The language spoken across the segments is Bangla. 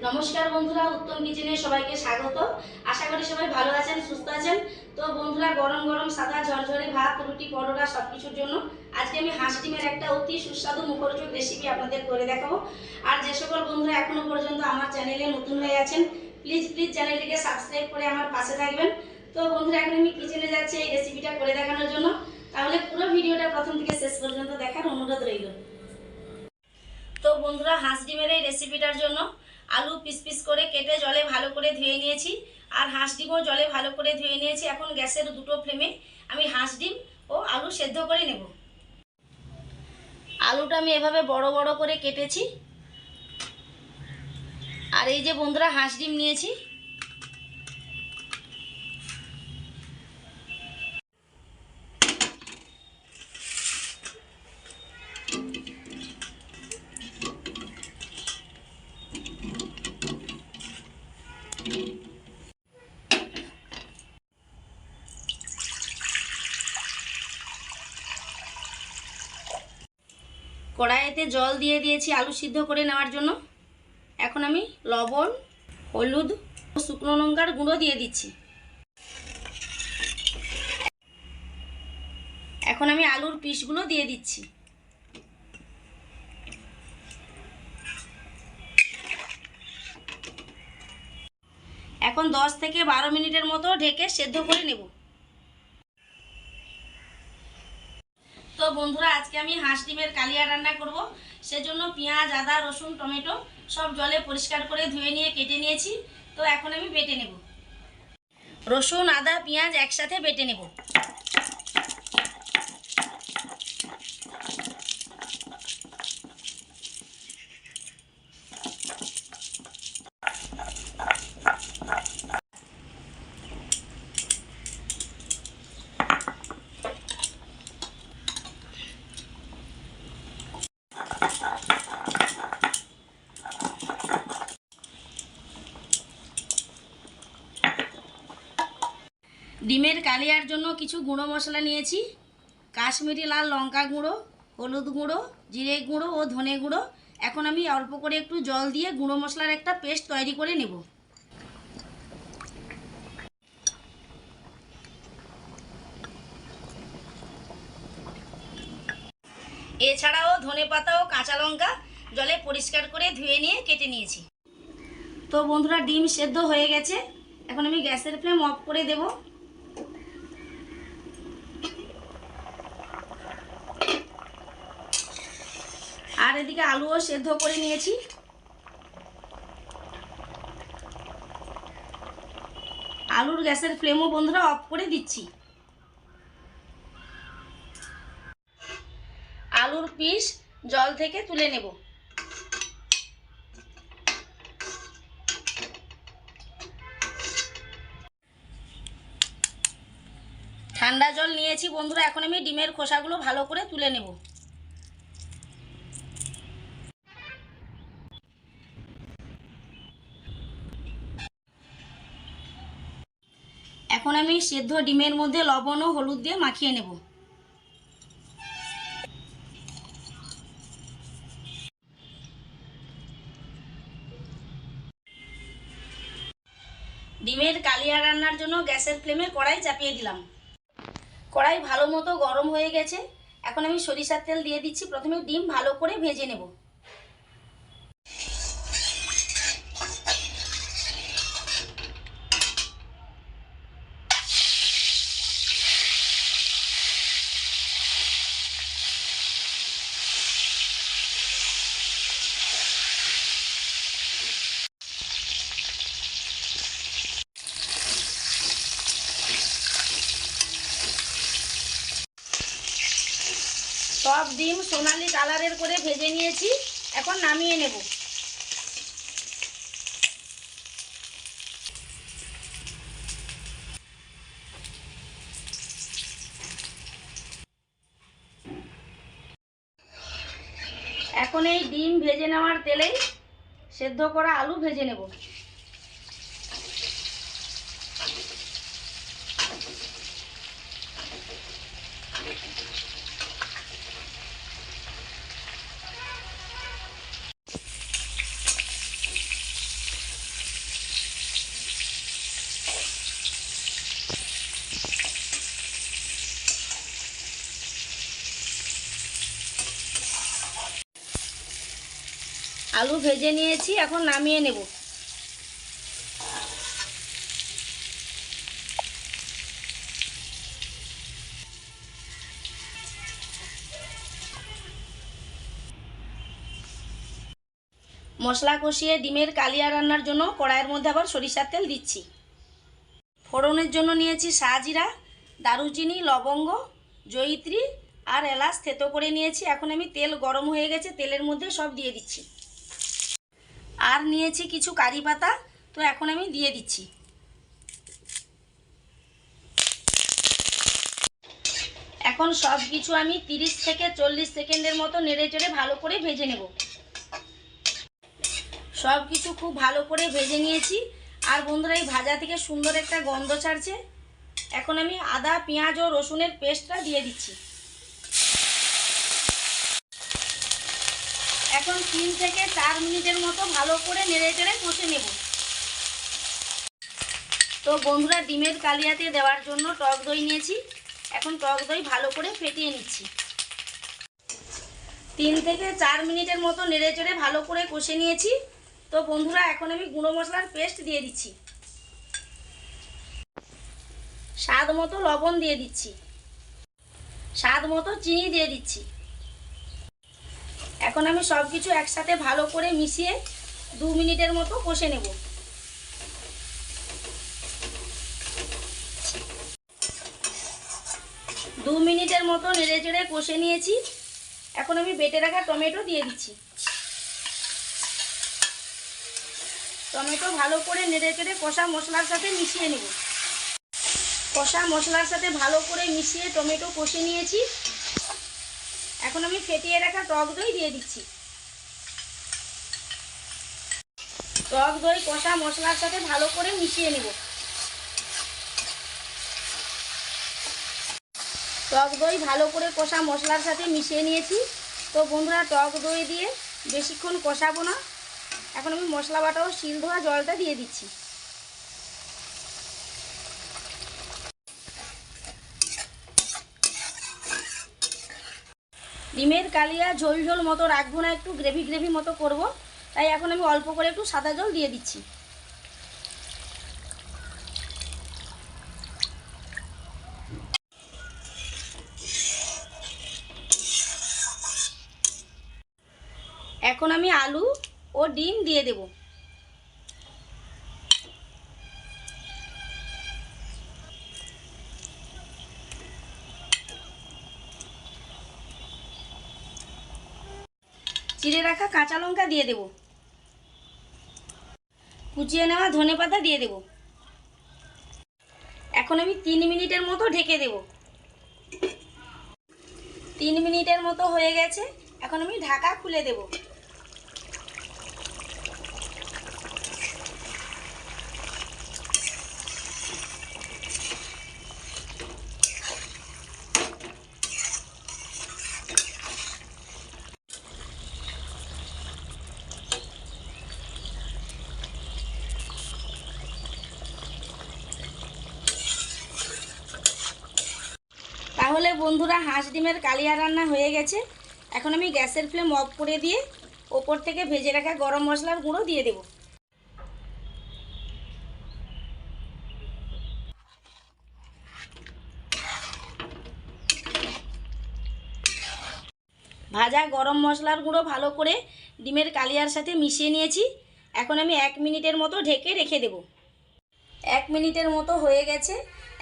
নমস্কার বন্ধুরা, উত্তম কিচেনে সবাইকে স্বাগত। আশা করি সবাই ভালো আছেন, সুস্থ আছেন। তো বন্ধুরা, গরম গরম সাদা ঝরঝরে ভাত, রুটি, পরোটা সবকিছুর জন্য আজকে আমি হাঁস ডিমের একটা অতি সুস্বাদু মুখরোচক রেসিপি আপনাদের করে দেখাবো। আর যে সকল বন্ধুরা এখনো পর্যন্ত আমার চ্যানেলে নতুন হয়ে আছেন, প্লিজ চ্যানেলটিকে সাবস্ক্রাইব করে আমার পাশে থাকবেন। তো বন্ধুরা, এখন আমি কিচেনে যাচ্ছি এই রেসিপিটা করে দেখানোর জন্য। তাহলে পুরো ভিডিওটা প্রথম থেকে শেষ পর্যন্ত দেখার অনুরোধ রইল। তো বন্ধুরা, হাঁস ডিমের এই রেসিপিটার জন্য আলু পিস পিস করে কেটে জলে ভালো করে ধুয়ে নিয়েছি, আর হাঁস ডিমও জলে ভালো করে ধুয়ে নিয়েছি। এখন গ্যাসের দুটো ফ্লেমে আমি হাঁস ডিম ও আলু সেদ্ধ করে নেব। আলুটা আমি এভাবে বড় বড় করে কেটেছি, আর এই যে বন্ধুরা হাঁস ডিম নিয়েছি। কড়াইতে জল দিয়ে দিয়েছি আলু সিদ্ধ করে নেওয়ার জন্য। এখন আমি লবণ, হলুদ ও শুকনো লঙ্কার গুঁড়ো দিয়ে দিচ্ছি। এখন আমি আলুর পিসগুলো দিয়ে দিচ্ছি। এখন 10 থেকে 12 মিনিটের মতো ঢেকে সেদ্ধ করে নেব। তো বন্ধুরা, আজকে আমি হাঁস ডিমের কালিয়া রান্না করব। সেজন্য পেঁয়াজ, আদা, রসুন, টমেটো সব জলে পরিষ্কার করে ধুয়ে নিয়ে কেটে নিয়েছি। তো এখন আমি বেটে নেব। রসুন, আদা, পেঁয়াজ একসাথে বেটে নেব। ডিমের কালিয়ার জন্য কিছু গুঁড়ো মশলা নিয়েছি। কাশ্মীরি লাল লঙ্কা গুঁড়ো, হলুদ গুঁড়ো, জিরে গুঁড়ো ও ধনে গুঁড়ো। এখন আমি অল্প করে একটু জল দিয়ে গুঁড়ো মশলার একটা পেস্ট তৈরি করে নেব। এছাড়াও ধনেপাতা ও কাঁচা লঙ্কা জলে পরিষ্কার করে ধুয়ে নিয়ে কেটে নিয়েছি। তো বন্ধুরা, ডিম সেদ্ধ হয়ে গেছে। এখন আমি গ্যাসের ফ্লেম অফ করে দেব। আর এদিকে আলুও সেদ্ধ করে নিয়েছি। আলুর গ্যাসের ফ্লেমও বন্ধুরা অফ করে দিচ্ছি। আলুর পিস জল থেকে তুলে নেব। ঠান্ডা জল নিয়েছি বন্ধুরা। এখন আমি ডিমের খোসাগুলো ভালো করে তুলে নেব। এখন আমি সেদ্ধ ডিমের মধ্যে লবণ ও হলুদ দিয়ে মাখিয়ে নেব। ডিমের কালিয়া রান্নার জন্য গ্যাসের ফ্লেমে কড়াই চাপিয়ে দিলাম। কড়াই ভালো মতো গরম হয়ে গেছে। এখন আমি সরিষার তেল দিয়ে দিচ্ছি। প্রথমে ডিম ভালো করে ভেজে নেব। সব ডিম সোনালি কালারের করে ভেজে নিয়েছি। এখন নামিয়ে নেব। এখন এই ডিম ভেজে নেওয়ার তেলেই সেদ্ধ করা আলু ভেজে নেব। আলু ভেজে নিয়েছি, এখন নামিয়ে নেব। মশলা কষিয়ে ডিমের কালিয়া রান্নার জন্য কড়াইয়ের মধ্যে আবার সরিষার তেল দিচ্ছি। ফোড়নের জন্য নিয়েছি সাজিরা, দারুচিনি, লবঙ্গ, জয়িত্রী আর এলাচ থেতো করে নিয়েছি। এখন আমি তেল গরম হয়ে গেছে, তেলের মধ্যে সব দিয়ে দিচ্ছি। আর নিয়েছি কিছু কারি পাতা, তো এখন আমি দিয়ে দিচ্ছি। এখন সব কিছু আমি 30 থেকে 40 সেকেন্ডের মতো নেড়ে চেড়ে ভালো করে ভেজে নেব। সব কিছু খুব ভালো করে ভেজে নিয়েছি। আর বন্ধুরা, এই ভাজা থেকে সুন্দর একটা গন্ধ ছাড়ছে। এখন আমি আদা, পেঁয়াজ ও রসুনের পেস্টটা দিয়ে দিচ্ছি। এখন 3 থেকে 4 মিনিটের মতো ভালো করে নেড়ে চেড়ে কষে নেব। তো বন্ধুরা, ডিমের কালিয়াতে দেওয়ার জন্য টক দই নিয়েছি। এখন টক দই ভালো করে ফেটিয়ে নিচ্ছি। 3 থেকে 4 মিনিটের মতো নেড়ে চেড়ে ভালো করে কষে নিয়েছি। তো বন্ধুরা, এখন আমি গুঁড়ো মশলার পেস্ট দিয়ে দিচ্ছি। স্বাদ মতো লবণ দিয়ে দিচ্ছি। স্বাদ মতো চিনি দিয়ে দিচ্ছি। এখন আমি সব কিছু একসাথে ভালো করে মিশিয়ে 2 মিনিটের মতো কষে নেব। দু মিনিটের মতো নেড়ে চেড়ে কষে নিয়েছি। এখন আমি বেটে রাখা টমেটো দিয়ে দিচ্ছি। টমেটো ভালো করে নেড়ে চেড়ে কষা মশলার সাথে মিশিয়ে নেব। কষা মশলার সাথে ভালো করে মিশিয়ে টমেটো কষে নিয়েছি। এখন আমি ফেটিয়ে রাখা টক দই দিয়ে দিচ্ছি। টক দই কষা মশলার সাথে ভালো করে মিশিয়ে নেব। টক দই ভালো করে কষা মশলার সাথে মিশিয়ে নিয়েছি। তো বন্ধুরা, টক দই দিয়ে বেশিক্ষণ কষাবো না। এখন আমি মশলা বাটা ও শিল ধোয়া জলটা দিয়ে দিচ্ছি। ডিমের কালিয়া ঝোল ঝোল মতো রাখবো না, একটু গ্রেভি গ্রেভি মতো করব। তাই এখন আমি অল্প করে একটু সাদা জল দিয়ে দিচ্ছি। এখন আমি আলু ও ডিম দিয়ে দেব। চিড়ে রাখা কাঁচা লঙ্কা দিয়ে দেব। কুচিয়ে নেওয়া ধনেপাতা দিয়ে দেব। এখন আমি 3 মিনিটের মতো ঢেকে দেব। 3 মিনিটের মতো হয়ে গেছে। এখন আমি ঢাকা খুলে দেব। তাহলে বন্ধুরা, হাঁস ডিমের কালিয়া রান্না হয়ে গেছে। এখন আমি গ্যাসের ফ্লেম অফ করে দিয়ে ওপর থেকে ভেজে রাখা গরম মশলার গুঁড়ো দিয়ে দেব। ভাজা গরম মশলার গুঁড়ো ভালো করে ডিমের কালিয়ার সাথে মিশিয়ে নিয়েছি। এখন আমি 1 মিনিটের মতো ঢেকে রেখে দেব। 1 মিনিটের মতো হয়ে গেছে।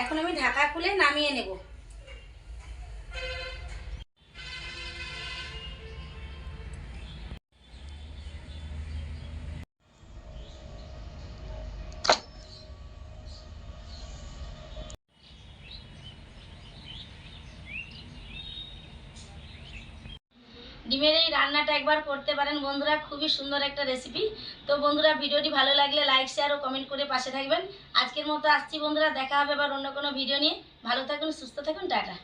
এখন আমি ঢাকা খুলে নামিয়ে নেব। ডিমের এই রান্নাটা একবার করতে পারেন বন্ধুরা, খুবই সুন্দর একটা রেসিপি। তো বন্ধুরা, ভিডিওটি ভালো লাগলে লাইক, শেয়ার ও কমেন্ট করে পাশে থাকবেন। আজকের মতো আসছি বন্ধুরা, দেখা হবে আবার অন্য কোনো ভিডিও নিয়ে। ভালো থাকুন, সুস্থ থাকুন, টাটা।